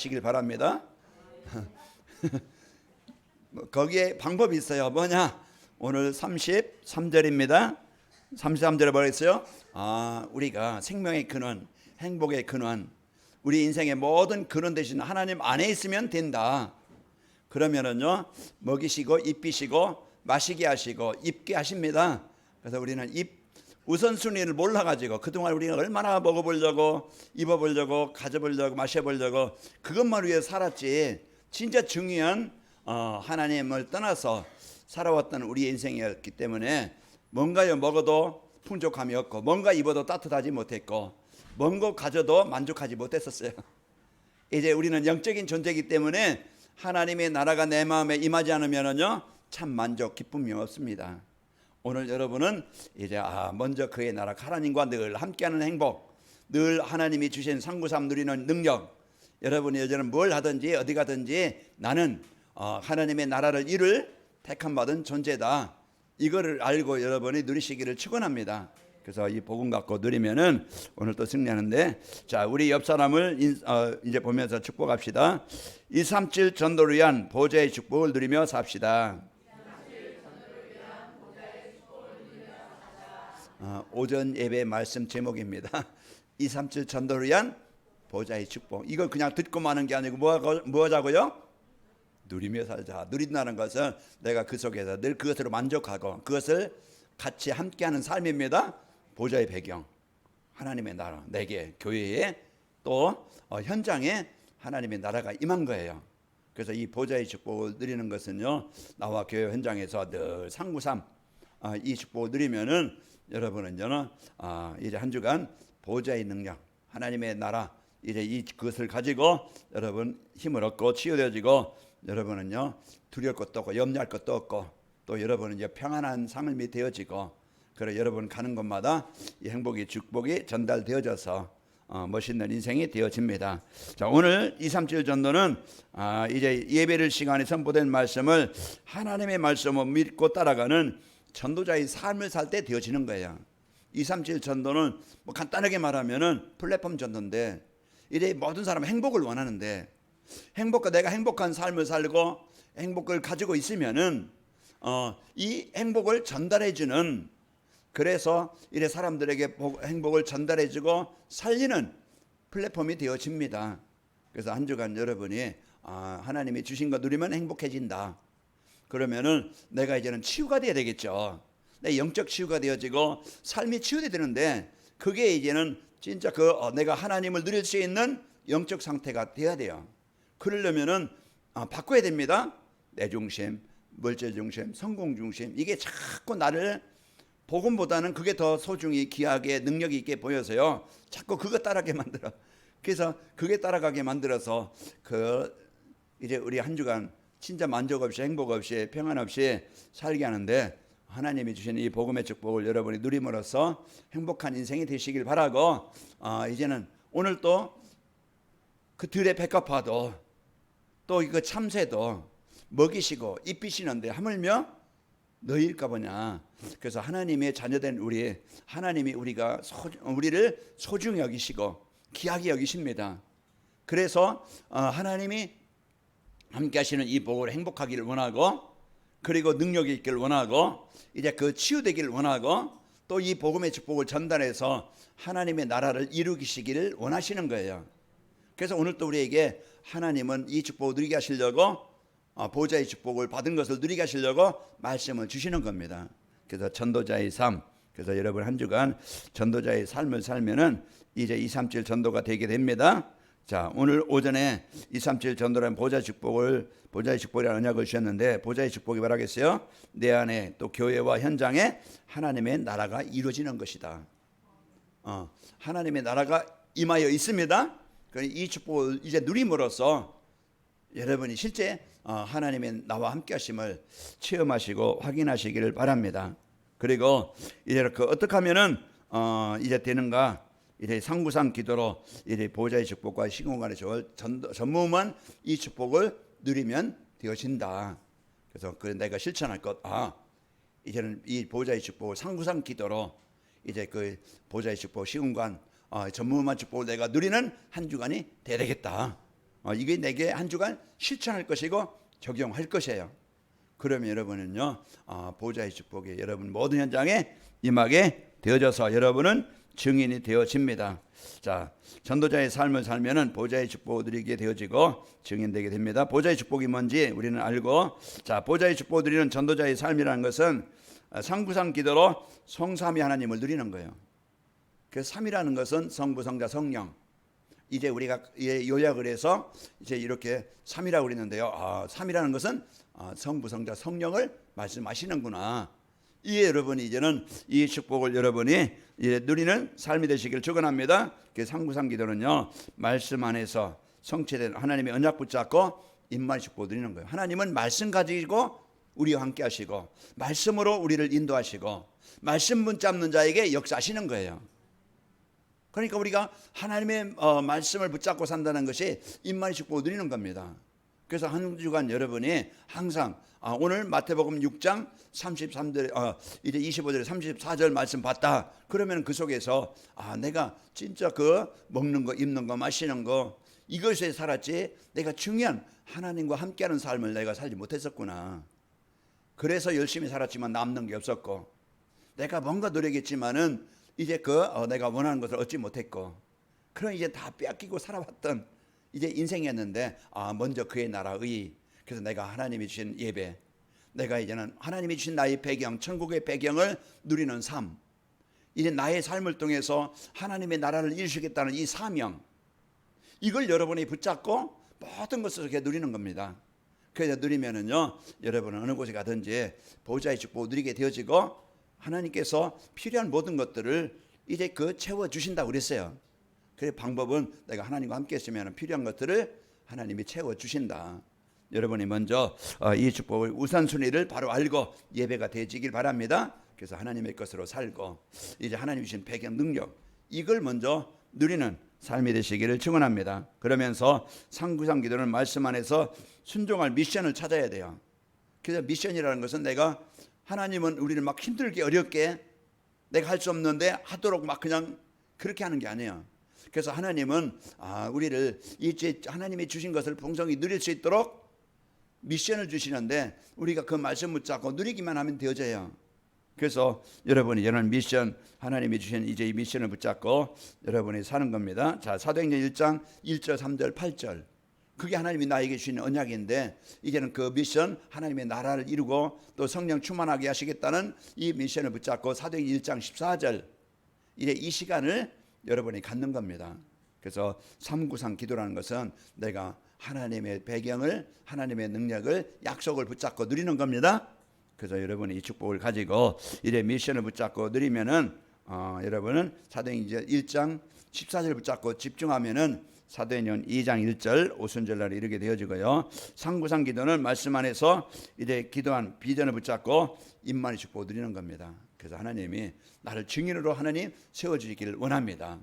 시길 바랍니다. 거기에 방법이 있어요. 뭐냐? 오늘 33절입니다. 33절에 뭐라 했어요? 우리가 생명의 근원, 행복의 근원, 우리 인생의 모든 근원 대신 하나님 안에 있으면 된다. 그러면은요, 먹이시고 입히시고 마시게 하시고 입게 하십니다. 그래서 우리는 우선순위를 몰라가지고 그동안 우리가 얼마나 먹어보려고 입어보려고 가져보려고 마셔보려고 그것만 위해 살았지, 진짜 중요한 하나님을 떠나서 살아왔던 우리의 인생이었기 때문에 뭔가요 먹어도 풍족함이 없고 뭔가 입어도 따뜻하지 못했고 뭔가 가져도 만족하지 못했었어요. 이제 우리는 영적인 존재이기 때문에 하나님의 나라가 내 마음에 임하지 않으면요 참 만족 기쁨이 없습니다. 오늘 여러분은 이제 먼저 그의 나라, 하나님과 늘 함께하는 행복, 늘 하나님이 주신 상구삼 누리는 능력, 여러분이 이제는 뭘 하든지 어디 가든지 나는 하나님의 나라를 이룰 택함 받은 존재다, 이거를 알고 여러분이 누리시기를 축원합니다. 그래서 이 복음 갖고 누리면은 오늘 또 승리하는데, 자, 우리 옆 사람을 이제 보면서 축복합시다. 237 전도를 위한 보좌의 축복을 누리며 삽시다. 오전 예배 말씀 제목입니다. 237 전도를 위한 보좌의 축복. 이걸 그냥 듣고 마는 게 아니고 뭐 하자고요? 누리며 살자. 누린다는 것은 내가 그 속에서 늘 그것으로 만족하고 그것을 같이 함께하는 삶입니다. 보좌의 배경, 하나님의 나라, 내게 교회에 또 현장에 하나님의 나라가 임한 거예요. 그래서 이 보좌의 축복을 누리는 것은요, 나와 교회 현장에서 늘 상구삼 이 축복을 누리면은 여러분은요 이제 한 주간 보좌의 능력, 하나님의 나라, 이제 그것을 가지고 여러분 힘을 얻고 치유되어지고, 여러분은요 두려울 것도 없고 염려할 것도 없고, 또 여러분은 이제 평안한 삶이 되어지고, 그래 여러분 가는 곳마다 이 행복이 축복이 전달되어져서 멋있는 인생이 되어집니다. 자, 오늘 237 전도는 이제 예배를 시간에 선포된 말씀을 하나님의 말씀을 믿고 따라가는 전도자의 삶을 살 때 되어지는 거예요. 237 전도는 뭐 간단하게 말하면은 플랫폼 전도인데, 이제 모든 사람은 행복을 원하는데, 내가 행복한 삶을 살고 행복을 가지고 있으면은 이 행복을 전달해주는, 그래서 이래 사람들에게 행복을 전달해주고 살리는 플랫폼이 되어집니다. 그래서 한 주간 여러분이 하나님이 주신 거 누리면 행복해진다. 그러면은 내가 이제는 치유가 돼야 되겠죠. 내 영적 치유가 되어지고 삶이 치유돼야 되는데, 그게 이제는 진짜 내가 하나님을 누릴 수 있는 영적 상태가 돼야 돼요. 그러려면은 바꿔야 됩니다. 내 중심, 물질 중심, 성공 중심, 이게 자꾸 나를 복음보다는 그게 더 소중히 귀하게 능력 있게 보여서요 자꾸 그거 따라가게 만들어. 그래서 그게 따라가게 만들어서 이제 우리 한 주간 진짜 만족 없이 행복 없이 평안 없이 살게 하는데, 하나님이 주신 이 복음의 축복을 여러분이 누림으로써 행복한 인생이 되시길 바라고, 이제는 오늘 또 그 들의 백합화도 또 이거 참새도 먹이시고 입히시는데 하물며 너희일까 보냐. 그래서 하나님의 자녀된 하나님이 우리를 소중히 여기시고 귀하게 여기십니다. 그래서 하나님이 함께 하시는 이 복을 행복하기를 원하고, 그리고 능력이 있기를 원하고, 이제 그 치유되기를 원하고, 또 이 복음의 축복을 전달해서 하나님의 나라를 이루시기를 원하시는 거예요. 그래서 오늘 또 우리에게 하나님은 이 축복을 누리게 하시려고, 보좌의 축복을 받은 것을 누리게 하시려고 말씀을 주시는 겁니다. 그래서 전도자의 삶, 그래서 여러분 한 주간 전도자의 삶을 살면은 이제 237 전도가 되게 됩니다. 자, 오늘 오전에 237 전도라는 보좌의 축복이라는 언약을 주셨는데, 보좌의 축복이 뭐라겠어요? 내 안에 또 교회와 현장에 하나님의 나라가 이루어지는 것이다. 하나님의 나라가 임하여 있습니다. 이 축복을 이제 누림으로써 여러분이 실제 하나님의 나와 함께 하심을 체험하시고 확인하시기를 바랍니다. 그리고 이제 어떻게 하면은 이제 되는가? 이제 상구상 기도로 이제 보좌의 축복과 시공간의 전무후무한 이 축복을 누리면 되어진다. 그래서 내가 실천할 것, 이제는 이 보좌의 축복을 상구상 기도로 이제 그 보좌의 축복 시공간 전무후무한 축복을 내가 누리는 한 주간이 돼야 되겠다. 이게 내게 한 주간 실천할 것이고 적용할 것이에요. 그러면 여러분은요, 보좌의 축복이 여러분 모든 현장에 임하게 되어져서 여러분은 증인이 되어집니다. 자, 전도자의 삶을 살면은 보좌의 축복을 누리게 되어지고 증인되게 됩니다. 보좌의 축복이 뭔지 우리는 알고, 자, 보좌의 축복을 누리는 전도자의 삶이라는 것은 상부상 기도로 성삼위 하나님을 누리는 거예요. 그 삼이라는 것은 성부, 성자, 성령. 이제 우리가 요약을 해서 이제 이렇게 삼이라고 그랬는데요. 삼이라는 것은 성부, 성자, 성령을 말씀하시는구나. 이에 여러분이 이제는 이 축복을 여러분이 누리는 삶이 되시기를 축원합니다. 그 상부상 기도는요, 말씀 안에서 성취된 하나님의 언약 붙잡고 임마의 축복을 누리는 거예요. 하나님은 말씀 가지고 우리와 함께 하시고 말씀으로 우리를 인도하시고 말씀 붙잡는 자에게 역사하시는 거예요. 그러니까 우리가 하나님의 말씀을 붙잡고 산다는 것이 임마의 축복을 누리는 겁니다. 그래서 한 주간 여러분이 항상 오늘 마태복음 6장 33절 이제 25절에 34절 말씀 봤다. 그러면 그 속에서 내가 진짜 그 먹는 거, 입는 거, 마시는 거 이것에 살았지 내가 중요한 하나님과 함께하는 삶을 내가 살지 못했었구나. 그래서 열심히 살았지만 남는 게 없었고 내가 뭔가 노력했지만은 이제 내가 원하는 것을 얻지 못했고 그럼 이제 다 빼앗기고 살아왔던 이제 인생이었는데 먼저 그의 나라의 그래서 내가 하나님이 주신 예배 내가 이제는 하나님이 주신 나의 배경 천국의 배경을 누리는 삶 이제 나의 삶을 통해서 하나님의 나라를 이루시겠다는 이 사명 이걸 여러분이 붙잡고 모든 것을 이렇게 누리는 겁니다. 그래서 누리면은요 여러분은 어느 곳에 가든지 보좌의 축복을 누리게 되어지고 하나님께서 필요한 모든 것들을 이제 채워주신다고 그랬어요. 그 방법은 내가 하나님과 함께 있으면 필요한 것들을 하나님이 채워주신다. 여러분이 먼저 이 축복을 우선순위를 바로 알고 예배가 되어지길 바랍니다. 그래서 하나님의 것으로 살고 이제 하나님 주신 배경 능력 이걸 먼저 누리는 삶이 되시기를 축원합니다. 그러면서 상부상 기도는 말씀 안에서 순종할 미션을 찾아야 돼요. 그래서 미션이라는 것은 내가 하나님은 우리를 막 힘들게 어렵게 내가 할 수 없는데 하도록 막 그냥 그렇게 하는 게 아니에요. 그래서 하나님은 우리를 이제 하나님이 주신 것을 풍성히 누릴 수 있도록 미션을 주시는데 우리가 그 말씀 붙잡고 누리기만 하면 되어져요. 그래서 여러분이 이런 미션 하나님이 주신 이제 이 미션을 붙잡고 여러분이 사는 겁니다. 자, 사도행전 1장 1절 3절 8절 그게 하나님이 나에게 주신 언약인데 이제는 그 미션 하나님의 나라를 이루고 또 성령 충만하게 하시겠다는 이 미션을 붙잡고 사도행전 1장 14절 이제 이 시간을 여러분이 갖는 겁니다. 그래서 삼구상 기도라는 것은 내가 하나님의 배경을 하나님의 능력을 약속을 붙잡고 누리는 겁니다. 그래서 여러분이 이 축복을 가지고 이제 미션을 붙잡고 누리면은 여러분은 사도행전 1장 14절 붙잡고 집중하면은 사도행전 2장 1절 오순절날에 이르게 되어지고요. 상구상 기도는 말씀 안에서 이제 기도한 비전을 붙잡고 임만의 축복을 누리는 겁니다. 그래서 하나님이 나를 증인으로 하나님 세워주시기를 원합니다.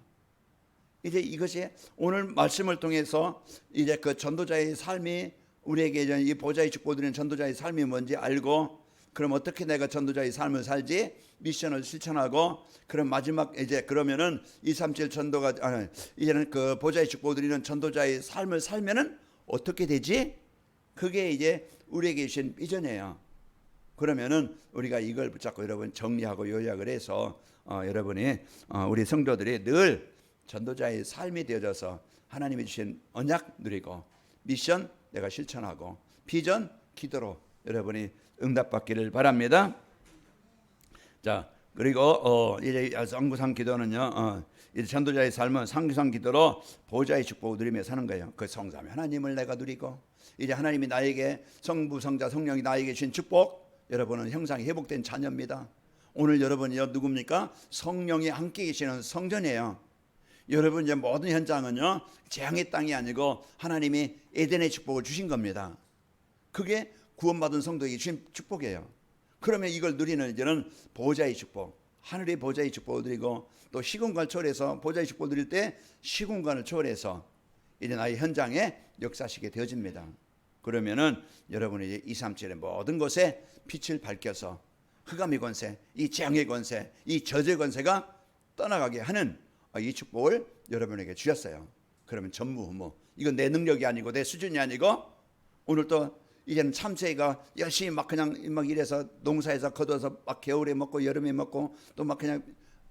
이제 이것이 오늘 말씀을 통해서 이제 그 전도자의 삶이 우리에게 이 보좌의 축복을 누리는 전도자의 삶이 뭔지 알고 그럼 어떻게 내가 전도자의 삶을 살지 미션을 실천하고 그럼 마지막 이제 그러면은 237 전도가 이제는 그 보좌의 축복을 누리는 전도자의 삶을 살면은 어떻게 되지? 그게 이제 우리에게 주신 비전이에요. 그러면은 우리가 이걸 붙잡고 여러분 정리하고 요약을 해서 여러분이 우리 성도들이 늘 전도자의 삶이 되어져서 하나님이 주신 언약 누리고 미션 내가 실천하고 비전 기도로 여러분이 응답받기를 바랍니다. 자, 그리고 이제 상구상 기도는요, 이제 전도자의 삶은 상구상 기도로 보좌의 축복을 누리며 사는 거예요. 그 성삼위 하나님을 내가 누리고 이제 하나님이 나에게 성부, 성자, 성령이 나에게 주신 축복, 여러분은 형상이 회복된 자녀입니다. 오늘 여러분이요 누굽니까? 성령이 함께 계시는 성전이에요. 여러분 이제 모든 현장은요 재앙의 땅이 아니고 하나님이 에덴의 축복을 주신 겁니다. 그게 구원받은 성도에게 주신 축복이에요. 그러면 이걸 누리는 이제는 보좌의 축복, 하늘의 보좌의 축복을 누리고 또 시공간을 초월해서 보좌의 축복을 누릴 때 시공간을 초월해서 이제 나의 현장에 역사하시게 되어집니다. 그러면은 여러분이 이제 237의 모든 곳에 빛을 밝혀서 흑암의 권세, 이 재앙의 권세, 이 저주의 권세가 떠나가게 하는 이 축복을 여러분에게 주셨어요. 그러면 전무후무 이건 내 능력이 아니고 내 수준이 아니고 오늘 또 이제는 참새가 열심히 막 그냥 막 이래서 농사에서 거둬서 막 겨울에 먹고 여름에 먹고 또 막 그냥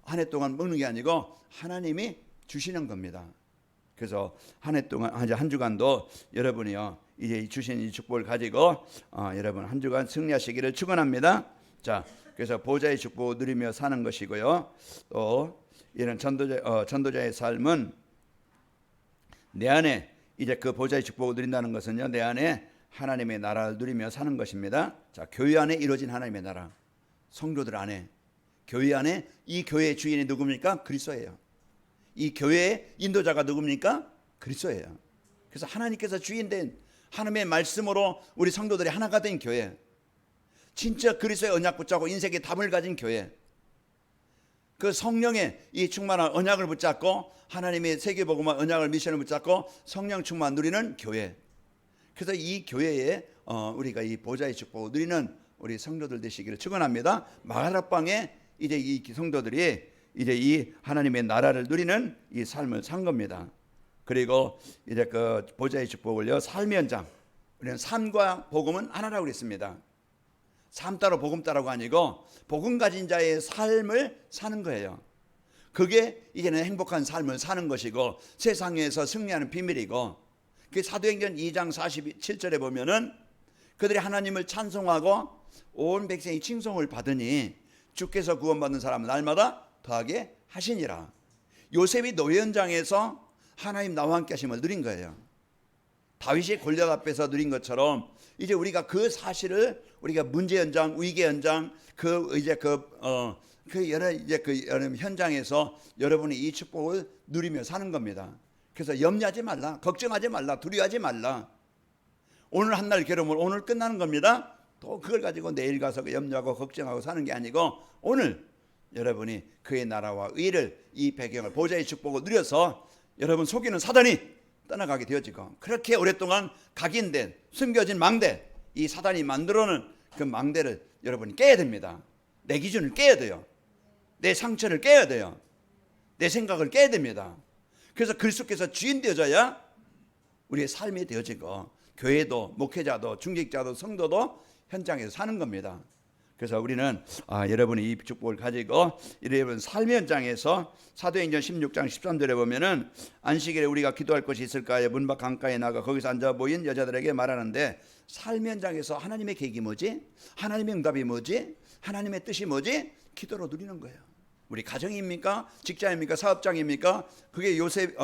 한 해 동안 먹는 게 아니고 하나님이 주시는 겁니다. 그래서 한 해 동안 한 주간도 여러분이요 이제 주신 이 축복을 가지고 여러분 한 주간 승리하시기를 축원합니다. 자, 그래서 보좌의 축복을 누리며 사는 것이고요. 또 이런 전도자의 삶은 내 안에 이제 그 보좌의 축복을 누린다는 것은요 내 안에 하나님의 나라를 누리며 사는 것입니다. 자, 교회 안에 이루어진 하나님의 나라, 성도들 안에, 교회 안에 이 교회의 주인이 누굽니까? 그리스도예요. 이 교회의 인도자가 누굽니까? 그리스도예요. 그래서 하나님께서 주인된 하나님의 말씀으로 우리 성도들이 하나가 된 교회, 진짜 그리스도의 언약 붙잡고 인생의 답을 가진 교회, 그 성령의 이 충만한 언약을 붙잡고 하나님의 세계복음화 언약을 미션을 붙잡고 성령 충만 누리는 교회. 그래서 이 교회에 우리가 이 보좌의 축복을 누리는 우리 성도들 되시기를 축원합니다. 마가다락방에 이제 이 성도들이 이제 이 하나님의 나라를 누리는 이 삶을 산 겁니다. 그리고 이제 그 보좌의 축복을요 삶의 현장, 우리는 삶과 복음은 하나라고 그랬습니다. 삶 따로 복음 따라가 아니고 복음 가진 자의 삶을 사는 거예요. 그게 이제는 행복한 삶을 사는 것이고 세상에서 승리하는 비밀이고, 그 사도행전 2장 47절에 보면은 그들이 하나님을 찬송하고 온 백성이 칭송을 받으니 주께서 구원받는 사람은 날마다 더하게 하시니라. 요셉이 노예 현장에서 하나님 나와 함께 하심을 누린 거예요. 다윗이 골리앗 앞에서 누린 것처럼 이제 우리가 그 사실을 우리가 문제 현장, 위기 현장, 여러 현장에서 여러분이 이 축복을 누리며 사는 겁니다. 그래서 염려하지 말라, 걱정하지 말라, 두려워하지 말라. 오늘 한 날 괴로움을 오늘 끝나는 겁니다. 또 그걸 가지고 내일 가서 염려하고 걱정하고 사는 게 아니고 오늘 여러분이 그의 나라와 의를, 이 배경을, 보좌의 축복을 누려서 여러분 속이는 사단이 떠나가게 되어지고, 그렇게 오랫동안 각인된 숨겨진 망대, 이 사단이 만들어놓은 그 망대를 여러분이 깨야 됩니다. 내 기준을 깨야 돼요. 내 상처를 깨야 돼요. 내 생각을 깨야 됩니다. 그래서 그리스도께서 주인 되어져야 우리의 삶이 되어지고 교회도 목회자도 중직자도 성도도 현장에서 사는 겁니다. 그래서 우리는 여러분이 이 축복을 가지고 여러분 삶의 현장에서 사도행전 16장 13절에 보면은 안식일에 우리가 기도할 곳이 있을까요? 문 밖 강가에 나가 거기서 앉아 모인 여자들에게 말하는데, 삶의 현장에서 하나님의 계획이 뭐지? 하나님의 응답이 뭐지? 하나님의 뜻이 뭐지? 기도로 누리는 거예요. 우리 가정입니까? 직장입니까? 사업장입니까? 그게 요셉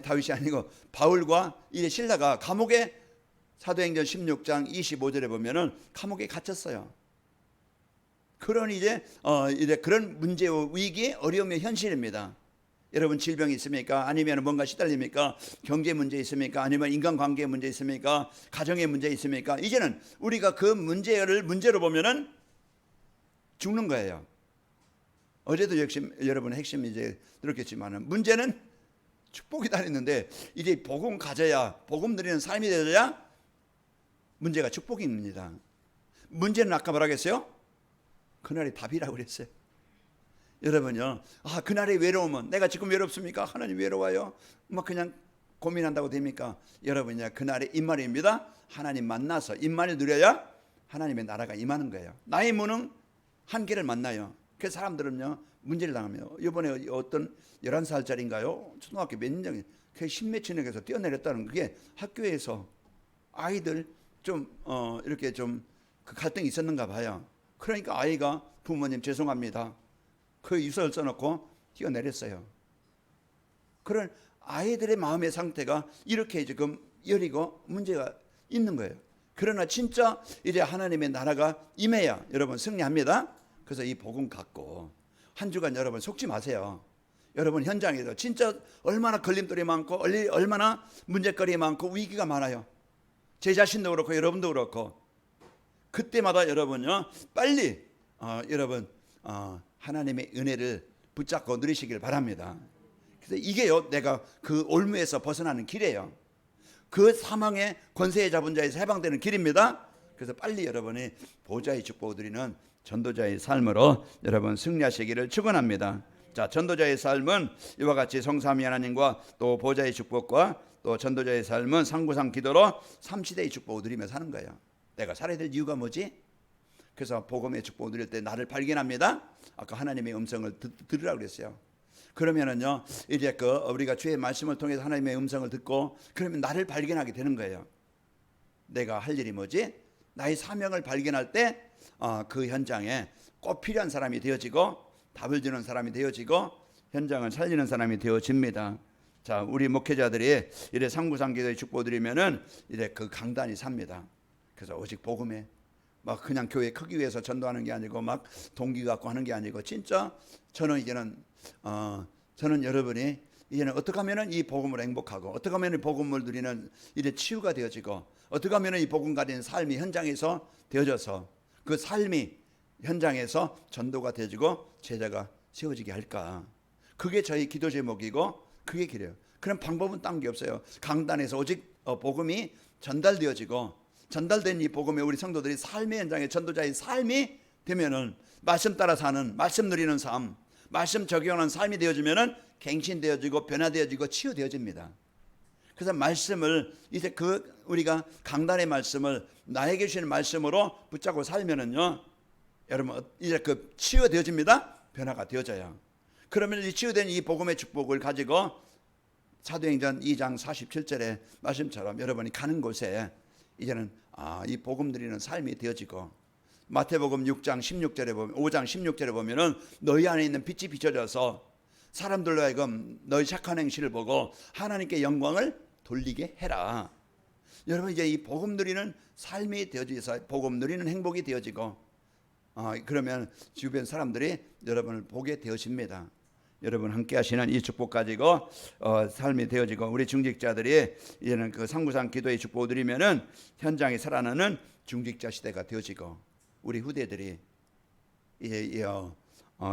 다윗이 아니고 바울과 이제 신라가 감옥에, 사도행전 16장 25절에 보면은 감옥에 갇혔어요. 그런 이제 그런 문제와 위기, 어려움의 현실입니다. 여러분 질병이 있습니까? 아니면 뭔가 시달립니까? 경제 문제 있습니까? 아니면 인간관계 문제 있습니까? 가정의 문제 있습니까? 이제는 우리가 그 문제를 문제로 보면은 죽는 거예요. 어제도 역시 여러분 핵심 이제 들었겠지만은 문제는 축복이다 했는데 이제 복음 가져야, 복음 누리는 삶이 되어야 문제가 축복입니다. 문제는 아까 뭐라고 했어요? 그날이 답이라고 그랬어요. 여러분요, 그날의 외로움은, 내가 지금 외롭습니까? 하나님 외로워요? 막 그냥 고민한다고 됩니까? 여러분요, 그날의 임말입니다. 하나님 만나서 임말을 누려야 하나님의 나라가 임하는 거예요. 나의 무능 한계를 만나요. 그 사람들은요 문제를 당하며, 이번에 어떤 11살짜리인가요? 초등학교 몇 년이 그 십몇층에서 뛰어내렸다는, 그게 학교에서 아이들 좀 이렇게 좀 그 갈등이 있었는가 봐요. 그러니까 아이가 부모님 죄송합니다, 그 유서를 써놓고 뛰어내렸어요. 그런 아이들의 마음의 상태가 이렇게 지금 여리고 문제가 있는 거예요. 그러나 진짜 이제 하나님의 나라가 임해야 여러분 승리합니다. 그래서 이 복음 갖고 한 주간 여러분 속지 마세요. 여러분 현장에서 진짜 얼마나 걸림돌이 많고 얼마나 문제거리 많고 위기가 많아요. 제 자신도 그렇고 여러분도 그렇고, 그때마다 여러분요 빨리 여러분 하나님의 은혜를 붙잡고 누리시길 바랍니다. 그래서 이게요 내가 그 올무에서 벗어나는 길이에요. 그 사망의 권세에 잡은 자에서 해방되는 길입니다. 그래서 빨리 여러분이 보좌의 축복을 누리는 전도자의 삶으로 여러분 승리하시기를 축원합니다. 자, 전도자의 삶은 이와 같이 성삼위 하나님과 또 보좌의 축복과 또 전도자의 삶은 상구상 기도로 삼시대의 축복을 누리며 사는 거예요. 내가 살아야 될 이유가 뭐지? 그래서 복음의 축복을 누릴 때 나를 발견합니다. 아까 하나님의 음성을 들으라고 그랬어요. 그러면은요, 이제 우리가 주의 말씀을 통해서 하나님의 음성을 듣고 그러면 나를 발견하게 되는 거예요. 내가 할 일이 뭐지? 나의 사명을 발견할 때 그 현장에 꼭 필요한 사람이 되어지고 답을 주는 사람이 되어지고 현장을 살리는 사람이 되어집니다. 자, 우리 목회자들이 이래 상구상 기도의 축복 드리면은 이래 그 강단이 삽니다. 그래서 오직 복음에 막 그냥 교회 크기 위해서 전도하는 게 아니고 막 동기 갖고 하는 게 아니고 진짜 저는 이제는 저는 여러분이 이제는 어떻게 하면은 이 복음을 행복하고 어떻게 하면은 복음을 누리는 이래 치유가 되어지고 어떻게 하면은 이 복음 가진 삶이 현장에서 되어져서 그 삶이 현장에서 전도가 되어지고 제자가 세워지게 할까? 그게 저희 기도 제목이고 그게 길이에요. 그런 방법은 딴 게 없어요. 강단에서 오직 복음이 전달되어지고 전달된 이 복음에 우리 성도들이 삶의 현장에 전도자의 삶이 되면은 말씀 따라 사는 말씀 누리는 삶, 말씀 적용하는 삶이 되어지면은 갱신되어지고 변화되어지고 치유되어집니다. 그래서 말씀을 이제 우리가 강단의 말씀을 나에게 주시는 말씀으로 붙잡고 살면은요, 여러분 이제 치유되어집니다. 변화가 되어져요. 그러면 이 치유된 이 복음의 축복을 가지고 사도행전 2장 47절의 말씀처럼 여러분이 가는 곳에 이제는 이 복음 드리는 삶이 되어지고 마태복음 6장 16절에 보면 5장 16절에 보면은 너희 안에 있는 빛이 비춰져서 사람들로 하여금 너희 착한 행실을 보고 하나님께 영광을 돌리게 해라. 여러분 이제 이 복음 누리는 삶이 되어져서 복음 누리는 행복이 되어지고 그러면 주변 사람들이 여러분을 보게 되어집니다. 여러분 함께 하시는 이 축복 가지고 삶이 되어지고 우리 중직자들이 이제는 그 상구상 기도의 축복을 드리면은 현장에 살아나는 중직자 시대가 되어지고 우리 후대들이 이제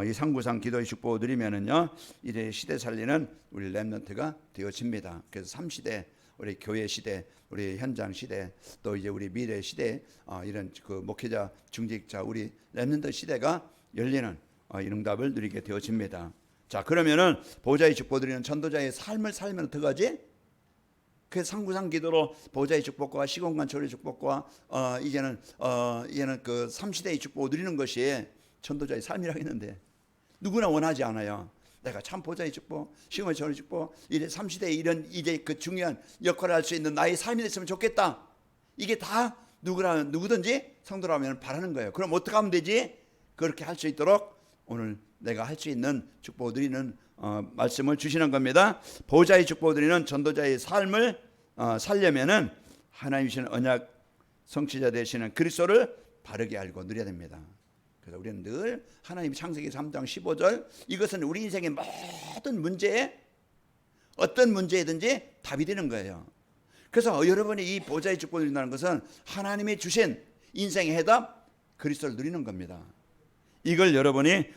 이 상구상 기도의 축복을 드리면은요 이제 시대 살리는 우리 렘넌트가 되어집니다. 그래서 3시대 우리 교회 시대, 우리 현장 시대, 또 이제 우리 미래 시대 이런 그 목회자, 중직자, 우리 렘넌트 시대가 열리는 이 응답을 누리게 되어집니다. 자, 그러면은 보좌의 축복 드리는 전도자의 삶을 살면 어떡하지? 그 상구상 기도로 보좌의 축복과 시공간 초월의 축복과 이제는 그 3시대의 축복을 누리는 것이 전도자의 삶이라고 했는데 누구나 원하지 않아요. 내가 참 보좌의 축복, 시공간 초월의 축복, 이제 3시대의 이런 이제 그 중요한 역할을 할 수 있는 나의 삶이 됐으면 좋겠다. 이게 다 누구든지 성도라면 바라는 거예요. 그럼 어떻게 하면 되지? 그렇게 할 수 있도록 오늘 내가 할 수 있는 축복 드리는 말씀을 주시는 겁니다. 보좌의 축복 드리는 전도자의 삶을 살려면은 하나님 주시는 언약 성취자 되시는 그리스도를 바르게 알고 누려야 됩니다. 그래서 우리는 늘 하나님 창세기 3장 15절 이것은 우리 인생의 모든 문제에 어떤 문제이든지 답이 되는 거예요. 그래서 여러분이 이 보좌의 축복을 누린다는 것은 하나님이 주신 인생의 해답 그리스도를 누리는 겁니다. 이걸 여러분이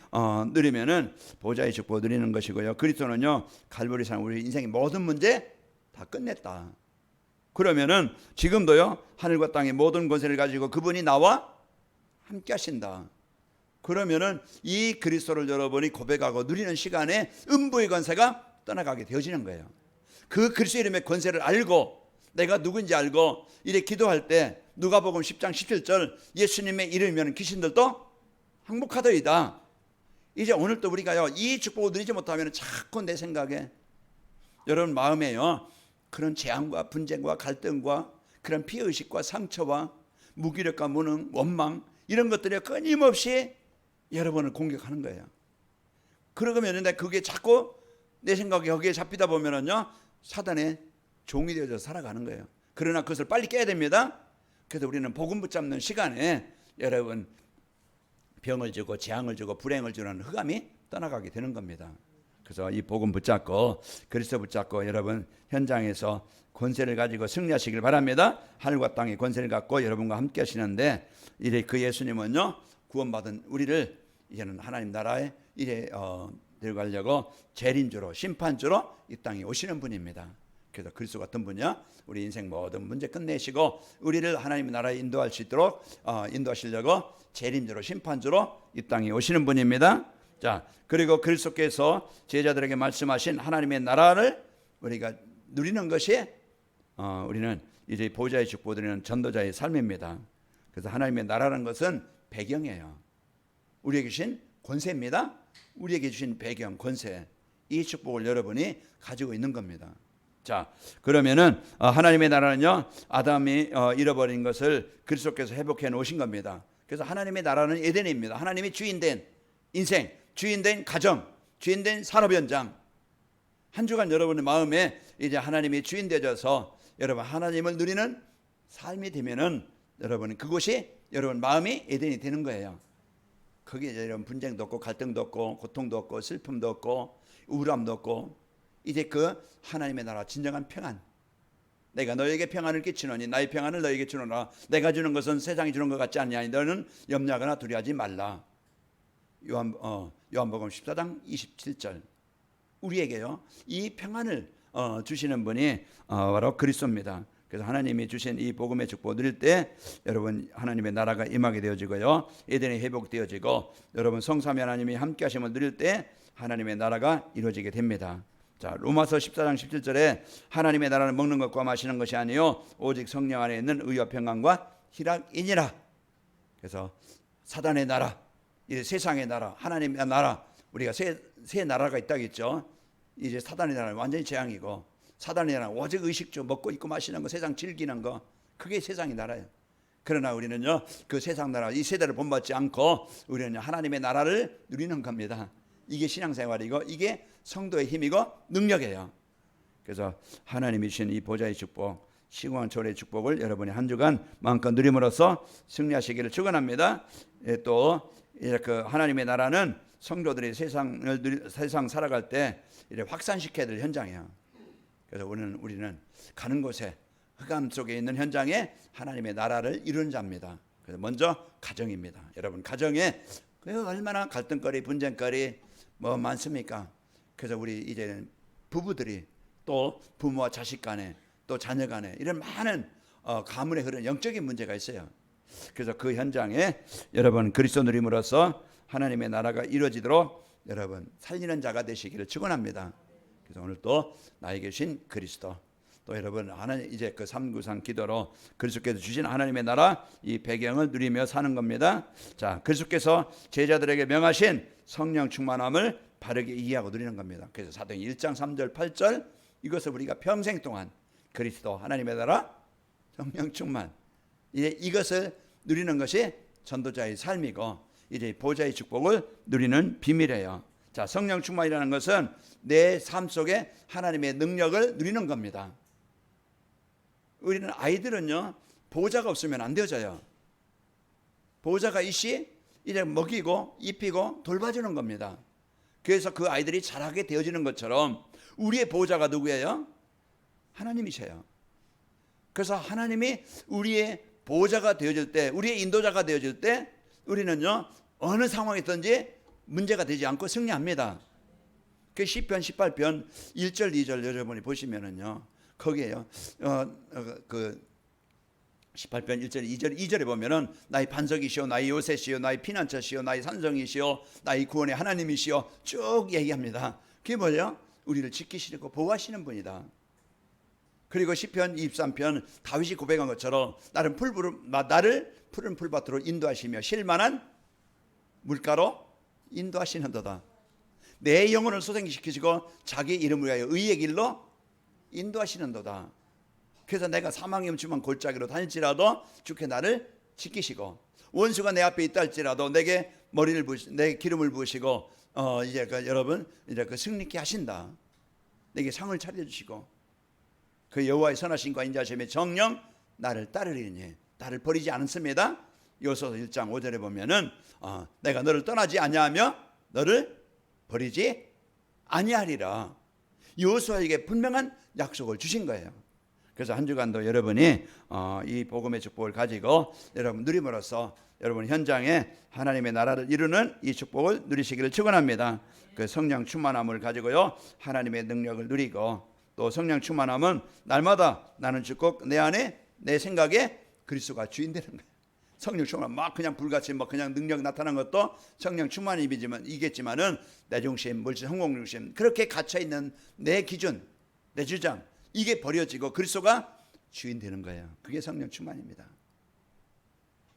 누리면은 보좌의 축복을 누리는 것이고요. 그리스도는요 갈보리산 우리 인생의 모든 문제 다 끝냈다. 그러면은 지금도요 하늘과 땅의 모든 권세를 가지고 그분이 나와 함께 하신다. 그러면은 이 그리스도를 여러분이 고백하고 누리는 시간에 음부의 권세가 떠나가게 되어지는 거예요. 그 그리스도 이름의 권세를 알고 내가 누군지 알고 이래 기도할 때 누가복음 10장 17절 예수님의 이름이면 귀신들도 항복하더이다. 이제 오늘도 우리가요 이 축복을 누리지 못하면 자꾸 내 생각에 여러분 마음에요 그런 재앙과 분쟁과 갈등과 그런 피해의식과 상처와 무기력과 무능, 원망 이런 것들이 끊임없이 여러분을 공격하는 거예요. 그러면 그게 자꾸 내 생각이 거기에 잡히다 보면은요 사단의 종이 되어서 살아가는 거예요. 그러나 그것을 빨리 깨야 됩니다. 그래서 우리는 복음 붙잡는 시간에 여러분 병을 주고 재앙을 주고 불행을 주는 흑암이 떠나가게 되는 겁니다. 그래서 이 복음 붙잡고 그리스도 붙잡고 여러분 현장에서 권세를 가지고 승리하시길 바랍니다. 하늘과 땅의 권세를 갖고 여러분과 함께 하시는데 이래 그 예수님은요 구원받은 우리를 이제는 하나님 나라에 이래 데려가려고 재림주로 심판주로 이 땅에 오시는 분입니다. 그래서 그리스도 같은 분이야 우리 인생 모든 문제 끝내시고 우리를 하나님 나라에 인도할 수 있도록 인도하시려고 재림주로 심판주로 이 땅에 오시는 분입니다. 자, 그리고 그리스도께서 제자들에게 말씀하신 하나님의 나라를 우리가 누리는 것이 우리는 이제 보좌의 축복 누리는 전도자의 삶입니다. 그래서 하나님의 나라라는 것은 배경이에요. 우리에게 주신 권세입니다. 우리에게 주신 배경, 권세, 이 축복을 여러분이 가지고 있는 겁니다. 자, 그러면은 하나님의 나라는요, 아담이 잃어버린 것을 그리스도께서 회복해 놓으신 겁니다. 그래서 하나님의 나라는 에덴입니다. 하나님이 주인된 인생, 주인된 가정, 주인된 산업 현장. 한 주간 여러분의 마음에 이제 하나님이 주인 되셔서 여러분 하나님을 누리는 삶이 되면은 여러분 그곳이 여러분 마음이 에덴이 되는 거예요. 거기에 이제 여러분 분쟁도 없고 갈등도 없고 고통도 없고 슬픔도 없고 우울함도 없고 이제 그 하나님의 나라 진정한 평안. 내가 너에게 평안을 끼치노니 나의 평안을 너에게 주노라. 내가 주는 것은 세상이 주는 것 같지 않냐니 너는 염려하거나 두려워하지 말라. 요한복음 14장 27절. 우리에게요 이 평안을 주시는 분이 바로 그리스도입니다. 그래서 하나님이 주신 이 복음의 축복 누릴 때 여러분 하나님의 나라가 임하게 되어지고요, 에덴이 회복되어지고 여러분 성삼위 하나님이 함께 하심을 누릴 때 하나님의 나라가 이루어지게 됩니다. 자, 로마서 14장 17절에 하나님의 나라는 먹는 것과 마시는 것이 아니요 오직 성령 안에 있는 의와 평안과 희락이니라. 그래서 사단의 나라, 이제 세상의 나라, 하나님의 나라, 우리가 세 나라가 있다겠죠. 이제 사단의 나라는 완전히 재앙이고, 사단의 나라는 오직 의식주, 먹고 입고 마시는 거, 세상 즐기는 거, 그게 세상의 나라예요. 그러나 우리는요 그 세상 나라, 이 세대를 본받지 않고 우리는 하나님의 나라를 누리는 겁니다. 이게 신앙생활이고 이게 성도의 힘이고 능력이에요. 그래서 하나님이 주신 이 보좌의 축복, 시공한 초래의 축복을 여러분이 한 주간 마음껏 누림으로써 승리하시기를 축원합니다. 또 그 하나님의 나라는 성도들이 세상 살아갈 때 이제 확산시켜야 될 현장이에요. 그래서 우리는 가는 곳에 흑암 속에 있는 현장에 하나님의 나라를 이루는 자입니다. 그래서 먼저 가정입니다. 여러분 가정에 얼마나 갈등거리, 분쟁거리 뭐 많습니까? 그래서 우리 이제는 부부들이 또 부모와 자식 간에 또 자녀 간에 이런 많은 가문에 흐르는 영적인 문제가 있어요. 그래서 그 현장에 여러분 그리스도 누림으로써 하나님의 나라가 이루어지도록 여러분 살리는 자가 되시기를 축원합니다. 그래서 오늘 또 나에게 주신 그리스도, 또 여러분 하나님 이제 그 393 기도로 그리스도께서 주신 하나님의 나라 이 배경을 누리며 사는 겁니다. 자, 그리스도께서 제자들에게 명하신 성령 충만함을 바르게 이해하고 누리는 겁니다. 그래서 사도행 1장 3절 8절 이것을 우리가 평생 동안 그리스도 하나님의 나라 성령 충만 이것을 누리는 것이 전도자의 삶이고 이제 보좌의 축복을 누리는 비밀이에요. 자, 성령 충만이라는 것은 내 삶 속에 하나님의 능력을 누리는 겁니다. 우리는 아이들은요 보호자가 없으면 안 되어져요. 보호자가 이시 이제 먹이고 입히고 돌봐주는 겁니다. 그래서 그 아이들이 자라게 되어지는 것처럼 우리의 보호자가 누구예요? 하나님이세요. 그래서 하나님이 우리의 보호자가 되어질 때, 우리의 인도자가 되어질 때 우리는요 어느 상황이든지 문제가 되지 않고 승리합니다. 그 시편 18편 1절 2절 여러분이 보시면은요 거기에요 그 18편 1절 2절에 보면은 나의 반석이시오 나의 요새시오 나의 피난처시오 나의 산성이시오 나의 구원의 하나님이시오 쭉 얘기합니다. 그게 뭐예요? 우리를 지키시고 보호하시는 분이다. 그리고 시편 23편 다윗이 고백한 것처럼 나를 푸른 풀밭으로 인도하시며 쉴만한 물가로 인도하시는도다. 내 영혼을 소생시키시고 자기 이름을 위하여 의의 길로 인도하시는도다. 그래서 내가 사망의 음침한 골짜기로 다닐지라도 주께 나를 지키시고 원수가 내 앞에 있다 할지라도 내게 내 기름을 부으시고 이제 여러분 이제 승리케 하신다. 내게 상을 차려주시고 그 여호와의 선하심과 인자하심의 정령 나를 따르리니 나를 버리지 않습니다. 요소서 1장 5절에 보면은 내가 너를 떠나지 아니하며 너를 버리지 아니하리라. 요수아에게 분명한 약속을 주신 거예요. 그래서 한 주간도 여러분이 이 복음의 축복을 가지고 여러분 누림으로써 여러분 현장에 하나님의 나라를 이루는 이 축복을 누리시기를 축원합니다. 그 성령 충만함을 가지고요 하나님의 능력을 누리고 또 성령 충만함은 날마다 나는 죽고 내 안에 내 생각에 그리스도가 주인 되는 거예요. 성령 충만 막 그냥 불같이 뭐 그냥 능력 나타난 것도 성령 충만이겠지만은 내 중심, 물질, 성공 중심 그렇게 갇혀 있는 내 기준, 내 주장 이게 버려지고 그리스도가 주인 되는 거예요. 그게 성령 충만입니다.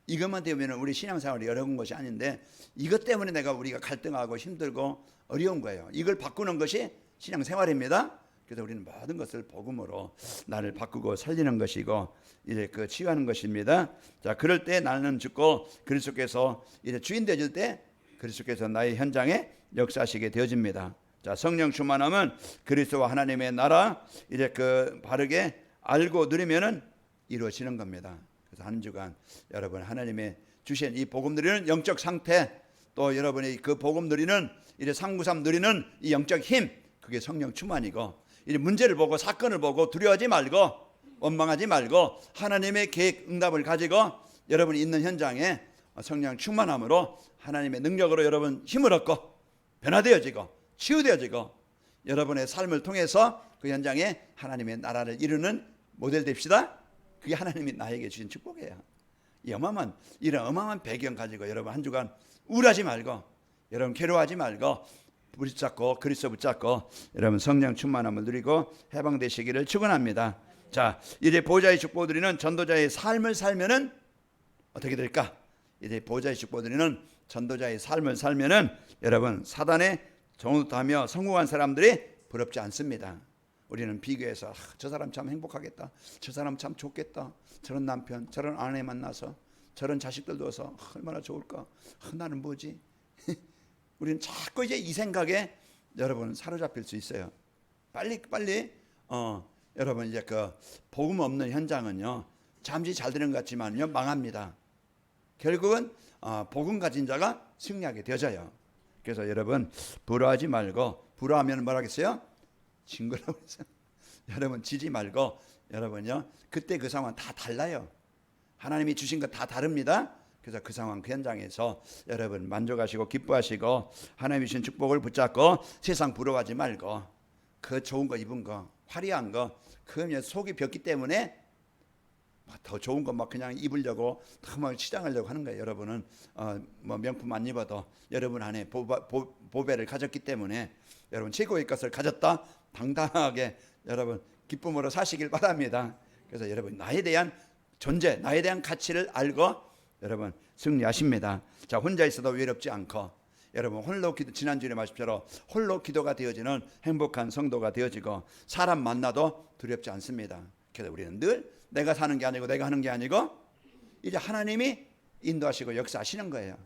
이것만 되면 우리 신앙생활이 어려운 것이 아닌데 이것 때문에 우리가 갈등하고 힘들고 어려운 거예요. 이걸 바꾸는 것이 신앙생활입니다. 그래서 우리는 모든 것을 복음으로 나를 바꾸고 살리는 것이고 이제 그 치유하는 것입니다. 자, 그럴 때 나는 죽고 그리스도께서 이제 주인 되어질 때 그리스도께서 나의 현장에 역사하시게 되어집니다. 자, 성령 충만함은 그리스도와 하나님의 나라 이제 그 바르게 알고 누리면은 이루어지는 겁니다. 그래서 한 주간 여러분 하나님의 주신 이 복음 누리는 영적 상태 또 여러분이 그 복음 누리는 이제 상부삼 누리는 이 영적 힘 그게 성령 충만이고 이제 문제를 보고 사건을 보고 두려워하지 말고 원망하지 말고 하나님의 계획 응답을 가지고 여러분이 있는 현장에 성령 충만함으로 하나님의 능력으로 여러분 힘을 얻고 변화되어지고 치유되어지고 여러분의 삶을 통해서 그 현장에 하나님의 나라를 이루는 모델 됩시다. 그게 하나님이 나에게 주신 축복이에요. 이런 어마어마한 배경 가지고 여러분 한 주간 우울하지 말고 여러분 괴로워하지 말고 붙잡고 그리스도 붙잡고 여러분 성령 충만함을 누리고 해방되시기를 축원합니다. 자, 이제 보호자의 축복 드리는 전도자의 삶을 살면은 어떻게 될까? 이제 보호자의 축복 드리는 전도자의 삶을 살면은 여러분 사단의 정욕하며 성공한 사람들이 부럽지 않습니다. 우리는 비교해서 저 사람 참 행복하겠다. 저 사람 참 좋겠다. 저런 남편, 저런 아내 만나서 저런 자식들 둬서 얼마나 좋을까. 나는 뭐지? 우리는 자꾸 이제 이 생각에 여러분 사로잡힐 수 있어요. 빨리 여러분 이제 그 복음 없는 현장은요 잠시 잘 되는 것 같지만요 망합니다. 결국은 복음 가진 자가 승리하게 되어져요. 그래서 여러분 부러워하지 말고 부러워하면 뭐라겠어요? 진 거라고 해서 여러분 지지 말고 여러분요 그때 그 상황 다 달라요. 하나님이 주신 거 다 다릅니다. 그래서 그 상황 그 현장에서 여러분 만족하시고 기뻐하시고 하나님이 주신 축복을 붙잡고 세상 부러워하지 말고 그 좋은 거 입은 거 화려한 거 그러면 속이 벽기 때문에 더 좋은 거 막 그냥 입으려고 막 치장하려고 하는 거예요. 여러분은 뭐 명품 안 입어도 여러분 안에 보배를 가졌기 때문에 여러분 최고의 것을 가졌다 당당하게 여러분 기쁨으로 사시길 바랍니다. 그래서 여러분 나에 대한 존재 나에 대한 가치를 알고 여러분 승리하십니다. 자, 혼자 있어도 외롭지 않고 여러분 홀로 기도 지난주에 말씀처럼 홀로 기도가 되어지는 행복한 성도가 되어지고 사람 만나도 두렵지 않습니다. 그래서 우리는 늘 내가 사는 게 아니고 내가 하는 게 아니고 이제 하나님이 인도하시고 역사하시는 거예요.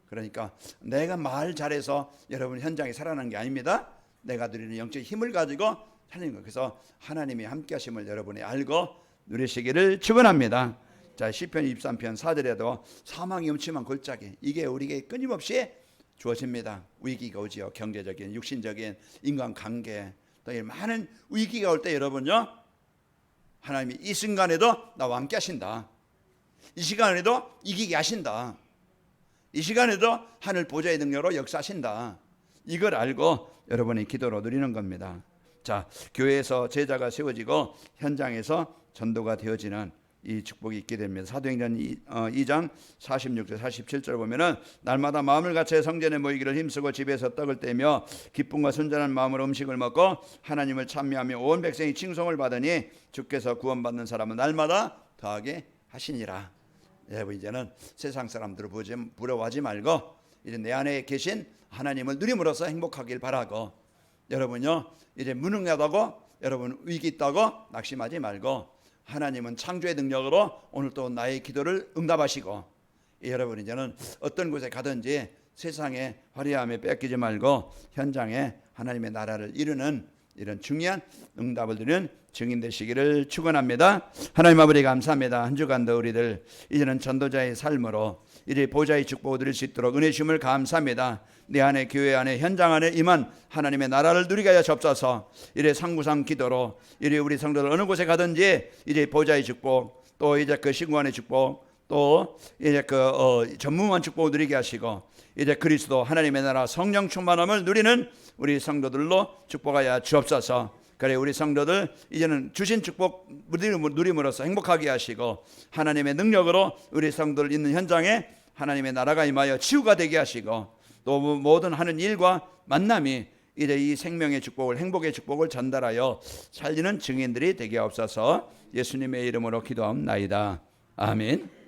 그러니까 내가 말 잘해서 여러분 현장에 살아나는 게 아닙니다. 내가 누리는 영적 힘을 가지고 살리는 거예요. 그래서 하나님이 함께 하심을 여러분이 알고 누리시기를 축원합니다. 자, 시편 23편 4절에도 사망이 음침한 골짜기 이게 우리에게 끊임없이 주어집니다. 위기가 오지요. 경제적인 육신적인 인간관계 또 많은 위기가 올 때 여러분요 하나님이 이 순간에도 나와 함께 하신다. 이 시간에도 이기게 하신다. 이 시간에도 하늘 보좌의 능력으로 역사하신다. 이걸 알고 여러분이 기도로 누리는 겁니다. 자, 교회에서 제자가 세워지고 현장에서 전도가 되어지는 이 축복이 있게 됩니다. 사도행전 2장 46절 47절 보면은 날마다 마음을 같이 성전에 모이기를 힘쓰고 집에서 떡을 떼며 기쁨과 순전한 마음으로 음식을 먹고 하나님을 찬미하며 온 백성이 칭송을 받으니 주께서 구원받는 사람은 날마다 더하게 하시니라. 여러분 이제는 세상 사람들을 부러워하지 말고 이제 내 안에 계신 하나님을 누림으로써 행복하길 바라고 여러분요 이제 무능하다고 여러분 위기 있다고 낙심하지 말고 하나님은 창조의 능력으로 오늘 또 나의 기도를 응답하시고 여러분 이제는 어떤 곳에 가든지 세상의 화려함에 뺏기지 말고 현장에 하나님의 나라를 이루는 이런 중요한 응답을 드리는 증인 되시기를 축원합니다. 하나님 아버지 감사합니다. 한 주간도 우리들 이제는 전도자의 삶으로 이제 보좌의 축복을 드릴 수 있도록 은혜 주심을 감사합니다. 내 안에 교회 안에 현장 안에 임한 하나님의 나라를 누리게 하여 주옵소서. 이래 상구상 기도로 이래 우리 성도들 어느 곳에 가든지 이제 보좌의 축복 또 이제 그 신구원의 축복 또 이제 그 전무한 축복을 누리게 하시고 이제 그리스도 하나님의 나라 성령 충만함을 누리는 우리 성도들로 축복하여 주옵소서. 그래 우리 성도들 이제는 주신 축복 누림으로써 행복하게 하시고 하나님의 능력으로 우리 성도들 있는 현장에 하나님의 나라가 임하여 치유가 되게 하시고 또 모든 하는 일과 만남이 이제 이 생명의 축복을 행복의 축복을 전달하여 살리는 증인들이 되게 하옵소서. 예수님의 이름으로 기도합나이다. 아멘.